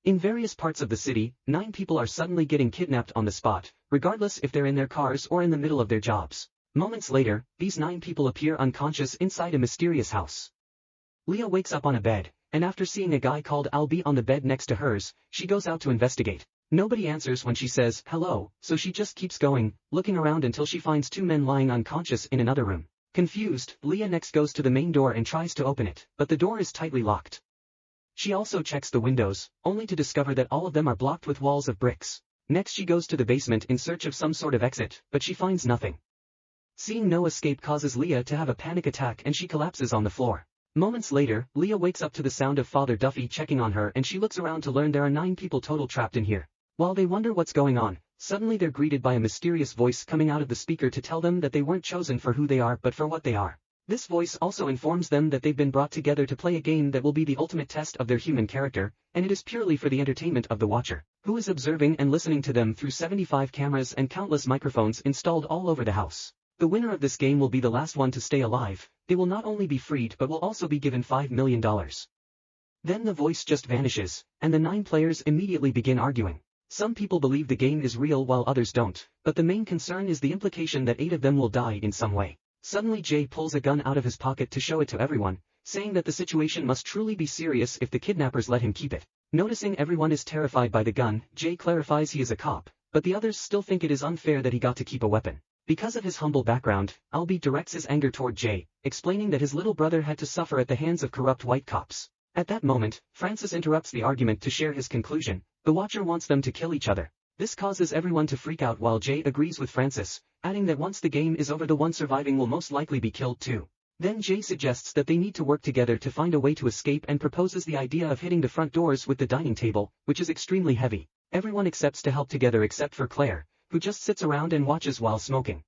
In various parts of the city, 9 people are suddenly getting kidnapped on the spot, regardless if they're in their cars or in the middle of their jobs. Moments later, these 9 people appear unconscious inside a mysterious house. Leah wakes up on a bed, and after seeing a guy called Albie on the bed next to hers, she goes out to investigate. Nobody answers when she says hello, so she just keeps going, looking around until she finds 2 men lying unconscious in another room. Confused, Leah next goes to the main door and tries to open it, but the door is tightly locked. She also checks the windows, only to discover that all of them are blocked with walls of bricks. Next she goes to the basement in search of some sort of exit, but she finds nothing. Seeing no escape causes Leah to have a panic attack and she collapses on the floor. Moments later, Leah wakes up to the sound of Father Duffy checking on her and she looks around to learn there are 9 people total trapped in here. While they wonder what's going on, suddenly they're greeted by a mysterious voice coming out of the speaker to tell them that they weren't chosen for who they are but for what they are. This voice also informs them that they've been brought together to play a game that will be the ultimate test of their human character, and it is purely for the entertainment of the watcher, who is observing and listening to them through 75 cameras and countless microphones installed all over the house. The winner of this game will be the last one to stay alive. They will not only be freed but will also be given $5 million. Then the voice just vanishes, and the 9 players immediately begin arguing. Some people believe the game is real while others don't, but the main concern is the implication that 8 of them will die in some way. Suddenly Jay pulls a gun out of his pocket to show it to everyone, saying that the situation must truly be serious if the kidnappers let him keep it. Noticing everyone is terrified by the gun, Jay clarifies he is a cop, but the others still think it is unfair that he got to keep a weapon. Because of his humble background, Albie directs his anger toward Jay, explaining that his little brother had to suffer at the hands of corrupt white cops. At that moment, Francis interrupts the argument to share his conclusion. The Watcher wants them to kill each other. This causes everyone to freak out while Jay agrees with Francis, adding that once the game is over the one surviving will most likely be killed too. Then Jay suggests that they need to work together to find a way to escape and proposes the idea of hitting the front doors with the dining table, which is extremely heavy. Everyone accepts to help together except for Claire, who just sits around and watches while smoking.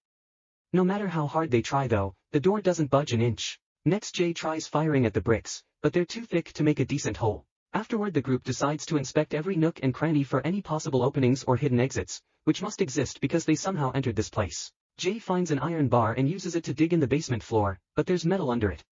No matter how hard they try though, the door doesn't budge an inch. Next Jay tries firing at the bricks, but they're too thick to make a decent hole. Afterward the group decides to inspect every nook and cranny for any possible openings or hidden exits, which must exist because they somehow entered this place. Jay finds an iron bar and uses it to dig in the basement floor, but there's metal under it.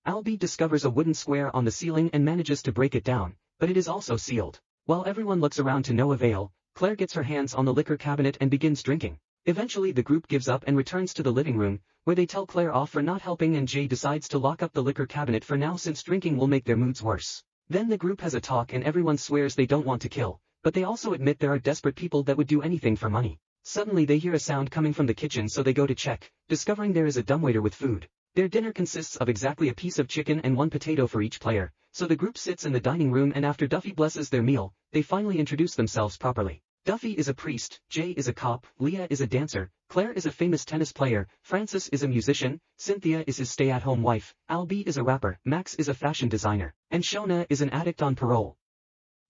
Albie discovers a wooden square on the ceiling and manages to break it down, but it is also sealed. While everyone looks around to no avail, Claire gets her hands on the liquor cabinet and begins drinking. Eventually the group gives up and returns to the living room, where they tell Claire off for not helping and Jay decides to lock up the liquor cabinet for now since drinking will make their moods worse. Then the group has a talk and everyone swears they don't want to kill, but they also admit there are desperate people that would do anything for money. Suddenly they hear a sound coming from the kitchen so they go to check, discovering there is a dumbwaiter with food. Their dinner consists of exactly a piece of chicken and 1 potato for each player, so the group sits in the dining room and after Duffy blesses their meal, they finally introduce themselves properly. Duffy is a priest, Jay is a cop, Leah is a dancer, Claire is a famous tennis player, Francis is a musician, Cynthia is his stay-at-home wife, Albie is a rapper, Max is a fashion designer, and Shona is an addict on parole.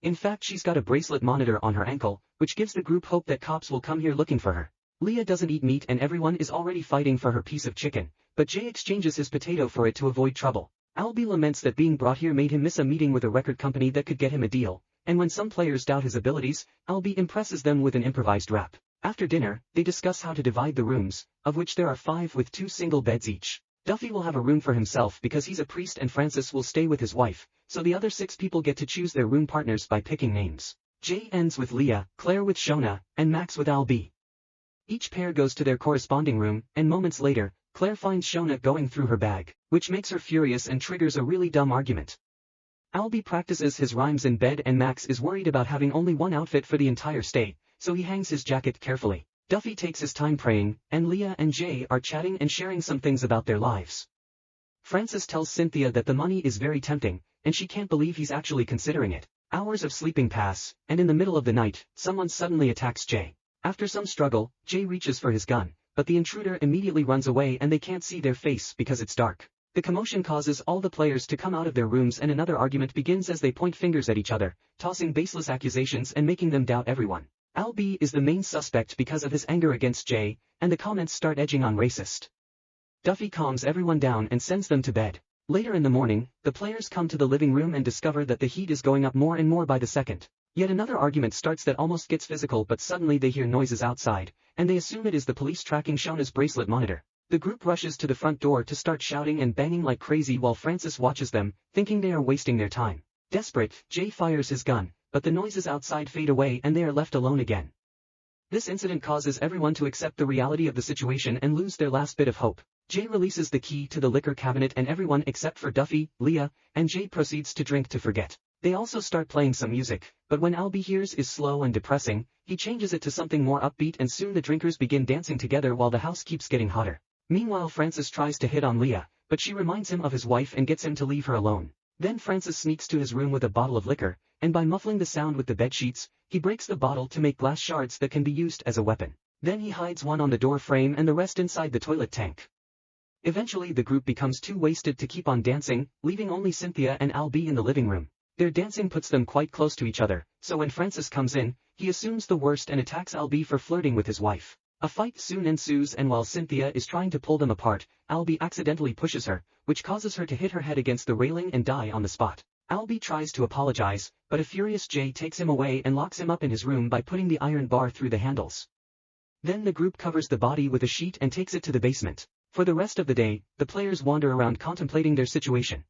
In fact she's got a bracelet monitor on her ankle, which gives the group hope that cops will come here looking for her. Leah doesn't eat meat and everyone is already fighting for her piece of chicken, but Jay exchanges his potato for it to avoid trouble. Albie laments that being brought here made him miss a meeting with a record company that could get him a deal, and when some players doubt his abilities, Albie impresses them with an improvised rap. After dinner, they discuss how to divide the rooms, of which there are 5 with 2 single beds each. Duffy will have a room for himself because he's a priest and Francis will stay with his wife, so the other 6 people get to choose their room partners by picking names. Jay ends with Leah, Claire with Shona, and Max with Albie. Each pair goes to their corresponding room, and moments later, Claire finds Shona going through her bag, which makes her furious and triggers a really dumb argument. Albie practices his rhymes in bed and Max is worried about having only 1 outfit for the entire stay, so he hangs his jacket carefully. Duffy takes his time praying, and Leah and Jay are chatting and sharing some things about their lives. Francis tells Cynthia that the money is very tempting, and she can't believe he's actually considering it. Hours of sleeping pass, and in the middle of the night, someone suddenly attacks Jay. After some struggle, Jay reaches for his gun, but the intruder immediately runs away and they can't see their face because it's dark. The commotion causes all the players to come out of their rooms and another argument begins as they point fingers at each other, tossing baseless accusations and making them doubt everyone. Albie is the main suspect because of his anger against Jay, and the comments start edging on racist. Duffy calms everyone down and sends them to bed. Later in the morning, the players come to the living room and discover that the heat is going up more and more by the second. Yet another argument starts that almost gets physical but suddenly they hear noises outside, and they assume it is the police tracking Shona's bracelet monitor. The group rushes to the front door to start shouting and banging like crazy while Francis watches them, thinking they are wasting their time. Desperate, Jay fires his gun, but the noises outside fade away and they are left alone again. This incident causes everyone to accept the reality of the situation and lose their last bit of hope. Jay releases the key to the liquor cabinet and everyone except for Duffy, Leah, and Jay proceeds to drink to forget. They also start playing some music, but when Albie hears is slow and depressing, he changes it to something more upbeat and soon the drinkers begin dancing together while the house keeps getting hotter. Meanwhile Francis tries to hit on Leah, but she reminds him of his wife and gets him to leave her alone. Then Francis sneaks to his room with a bottle of liquor, and by muffling the sound with the bed sheets, he breaks the bottle to make glass shards that can be used as a weapon. Then he hides one on the door frame and the rest inside the toilet tank. Eventually the group becomes too wasted to keep on dancing, leaving only Cynthia and Albie in the living room. Their dancing puts them quite close to each other, so when Francis comes in, he assumes the worst and attacks Albie for flirting with his wife. A fight soon ensues and while Cynthia is trying to pull them apart, Albie accidentally pushes her, which causes her to hit her head against the railing and die on the spot. Albie tries to apologize, but a furious Jay takes him away and locks him up in his room by putting the iron bar through the handles. Then the group covers the body with a sheet and takes it to the basement. For the rest of the day, the players wander around contemplating their situation.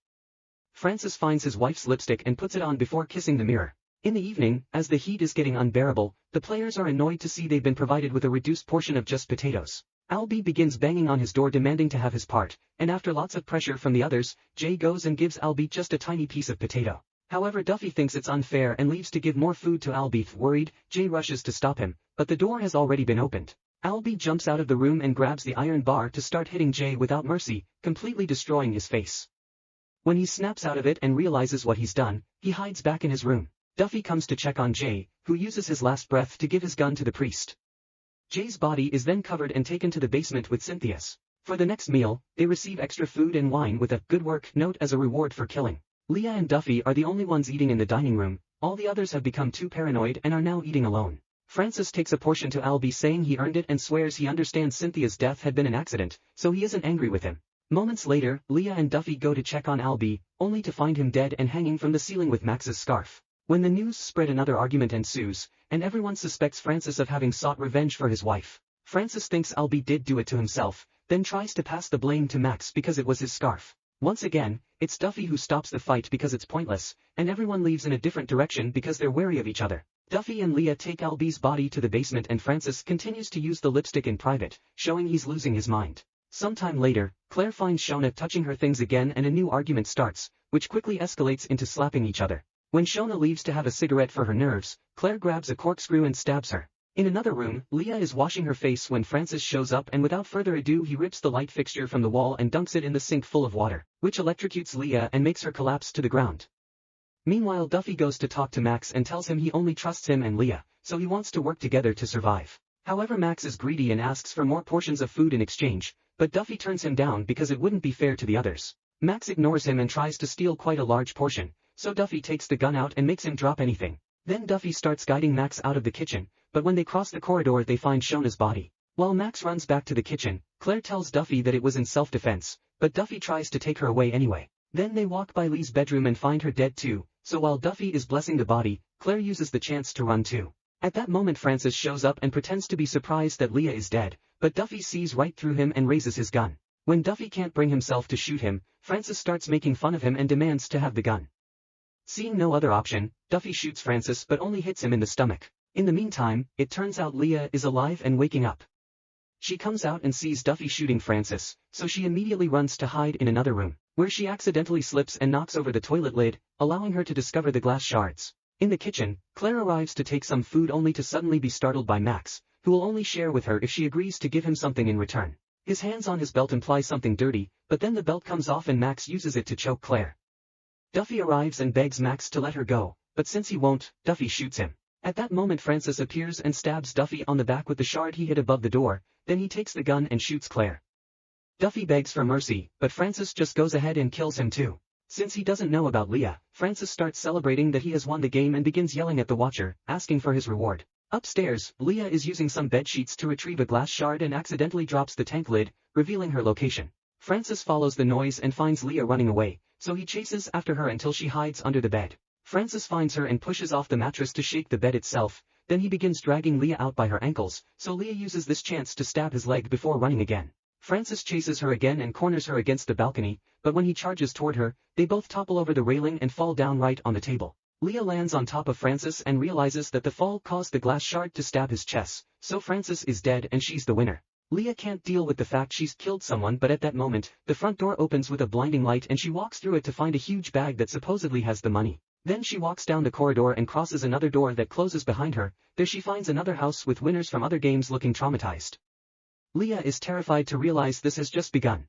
Francis finds his wife's lipstick and puts it on before kissing the mirror. In the evening, as the heat is getting unbearable, the players are annoyed to see they've been provided with a reduced portion of just potatoes. Albie begins banging on his door demanding to have his part, and after lots of pressure from the others, Jay goes and gives Albie just a tiny piece of potato. However, Duffy thinks it's unfair and leaves to give more food to Albie. Worried, Jay rushes to stop him, but the door has already been opened. Albie jumps out of the room and grabs the iron bar to start hitting Jay without mercy, completely destroying his face. When he snaps out of it and realizes what he's done, he hides back in his room. Duffy comes to check on Jay, who uses his last breath to give his gun to the priest. Jay's body is then covered and taken to the basement with Cynthia's. For the next meal, they receive extra food and wine with a "good work" note as a reward for killing. Leah and Duffy are the only ones eating in the dining room, all the others have become too paranoid and are now eating alone. Francis takes a portion to Albie saying he earned it and swears he understands Cynthia's death had been an accident, so he isn't angry with him. Moments later, Leah and Duffy go to check on Albie, only to find him dead and hanging from the ceiling with Max's scarf. When the news spread, another argument ensues, and everyone suspects Francis of having sought revenge for his wife. Francis thinks Albie did do it to himself, then tries to pass the blame to Max because it was his scarf. Once again, it's Duffy who stops the fight because it's pointless, and everyone leaves in a different direction because they're wary of each other. Duffy and Leah take Albie's body to the basement and Francis continues to use the lipstick in private, showing he's losing his mind. Sometime later, Claire finds Shona touching her things again and a new argument starts, which quickly escalates into slapping each other. When Shona leaves to have a cigarette for her nerves, Claire grabs a corkscrew and stabs her. In another room, Leah is washing her face when Francis shows up and without further ado he rips the light fixture from the wall and dunks it in the sink full of water, which electrocutes Leah and makes her collapse to the ground. Meanwhile, Duffy goes to talk to Max and tells him he only trusts him and Leah, so he wants to work together to survive. However, Max is greedy and asks for more portions of food in exchange, but Duffy turns him down because it wouldn't be fair to the others. Max ignores him and tries to steal quite a large portion, so Duffy takes the gun out and makes him drop anything. Then Duffy starts guiding Max out of the kitchen, but when they cross the corridor they find Shona's body. While Max runs back to the kitchen, Claire tells Duffy that it was in self-defense, but Duffy tries to take her away anyway. Then they walk by Lee's bedroom and find her dead too, so while Duffy is blessing the body, Claire uses the chance to run too. At that moment Francis shows up and pretends to be surprised that Leah is dead, but Duffy sees right through him and raises his gun. When Duffy can't bring himself to shoot him, Francis starts making fun of him and demands to have the gun. Seeing no other option, Duffy shoots Francis but only hits him in the stomach. In the meantime, it turns out Leah is alive and waking up. She comes out and sees Duffy shooting Francis, so she immediately runs to hide in another room, where she accidentally slips and knocks over the toilet lid, allowing her to discover the glass shards. In the kitchen, Claire arrives to take some food only to suddenly be startled by Max, who will only share with her if she agrees to give him something in return. His hands on his belt imply something dirty, but then the belt comes off and Max uses it to choke Claire. Duffy arrives and begs Max to let her go, but since he won't, Duffy shoots him. At that moment Francis appears and stabs Duffy on the back with the shard he hid above the door, then he takes the gun and shoots Claire. Duffy begs for mercy, but Francis just goes ahead and kills him too. Since he doesn't know about Leah, Francis starts celebrating that he has won the game and begins yelling at the watcher, asking for his reward. Upstairs, Leah is using some bed sheets to retrieve a glass shard and accidentally drops the tank lid, revealing her location. Francis follows the noise and finds Leah running away, so he chases after her until she hides under the bed. Francis finds her and pushes off the mattress to shake the bed itself, then he begins dragging Leah out by her ankles, so Leah uses this chance to stab his leg before running again. Francis chases her again and corners her against the balcony, but when he charges toward her, they both topple over the railing and fall down right on the table. Leah lands on top of Francis and realizes that the fall caused the glass shard to stab his chest, so Francis is dead and she's the winner. Leah can't deal with the fact she's killed someone, but at that moment, the front door opens with a blinding light and she walks through it to find a huge bag that supposedly has the money. Then she walks down the corridor and crosses another door that closes behind her. There she finds another house with winners from other games looking traumatized. Leah is terrified to realize this has just begun.